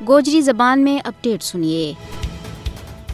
گوجری زبان میں اپڈیٹ سنیے۔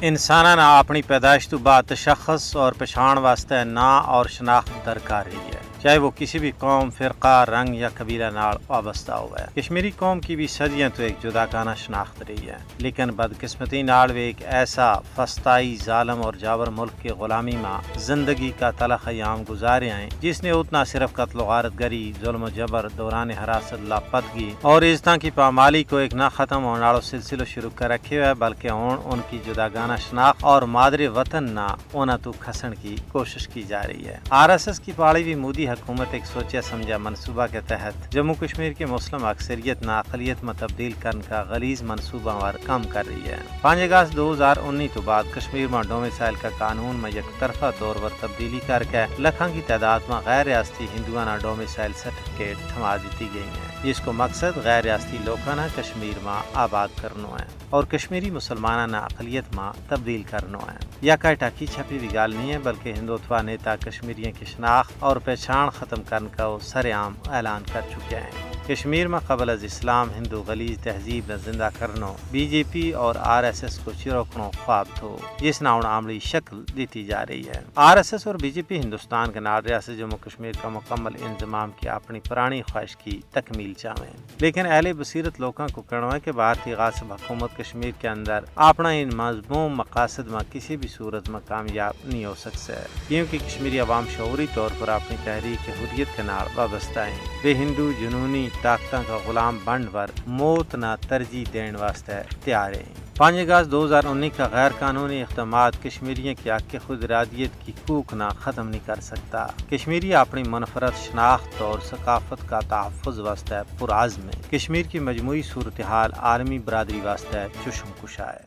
انسانہ نہ اپنی پیدائش تو بعد تشخص اور پہچان واسطے نا اور شناخت درکار رہی ہے، چاہے وہ کسی بھی قوم، فرقہ، رنگ یا قبیلہ نال وابستہ ہوا ہے۔ کشمیری قوم کی بھی صدیاں تو ایک جداگانہ شناخت رہی ہے، لیکن بدقسمتی نال وہ ایک ایسا فسطائی، ظالم اور جاور ملک کے غلامی میں زندگی کا تلخ ایام گزارے ہیں، جس نے اتنا صرف قتل و غارت گری، ظلم و جبر، دوران حراست، لاپتگی اور عزتاں کی پامالی کو ایک نہ ختم ہونے والا سلسلہ شروع کر رکھے ہوئے، بلکہ ان کی جداگانہ شناخت اور مادری وطن نہ انہاں تو کھسن کی کوشش کی جا رہی ہے۔ RSS کی پاڑی ہوئی مودی حکومت ایک سوچا سمجھا منصوبہ کے تحت جموں کشمیر کے مسلم اکثریت نہ اقلیت میں تبدیل کرنے کا غلیظ منصوبہ وار کام کر رہی ہے۔ 5 اگست 2019 تو بعد کشمیر میں ڈومیسائل کا قانون میں یک طرفہ طور پر تبدیلی کر کے لکھاں کی تعداد میں غیر ریاستی ہندوؤں نہ ڈومیسائل سرٹیفکیٹ تھما دیتی گئی ہیں، جس کو مقصد غیر ریاستی لوگوں نہ کشمیر میں آباد کرنا ہے اور کشمیری مسلمانہ نہ اقلیت میں تبدیل کرنا ہے۔ یا کوئی ٹاکی چھپی بھی گال نہیں ہے، بلکہ ہندوتوا نیتا کشمیریوں کی شناخت اور پہچان ختم کرنے کا وہ سر عام اعلان کر چکے ہیں۔ کشمیر میں قبل از اسلام ہندو غلیظ تہذیب نہ زندہ کرنا BJP اور RSS کو چروکنو خواب تھو، جس نہ عملی شکل دیتی جا رہی ہے۔ RSS اور BJP ہندوستان کے نال ریاست جموں کشمیر کا مکمل انضمام کی اپنی پرانی خواہش کی تکمیل چاہیں، لیکن اہل بصیرت لوگوں کو کہنا ہے کہ بھارتی غاصب حکومت کشمیر کے اندر اپنا ان مضموم مقاصد میں کسی بھی صورت میں کامیاب نہیں ہو سکتا ہے، کیونکہ کشمیری عوام شعوری طور پر اپنی تحریک حریت کے نال وابستہ ہیں۔ وہ ہندو جنونی طاقتوں کا غلام بنڈ پر موت نہ ترجیح دینے واسطے تیار ہیں۔ 5 اگست 2019 کا غیر قانونی اقدامات کشمیریوں کی حق خود ارادیت کی کوک نہ ختم نہیں کر سکتا۔ کشمیری اپنی منفرد شناخت اور ثقافت کا تحفظ واسطے پرعزم ہے۔ کشمیر کی مجموعی صورتحال عالمی برادری واسطے چشم کشا ہے۔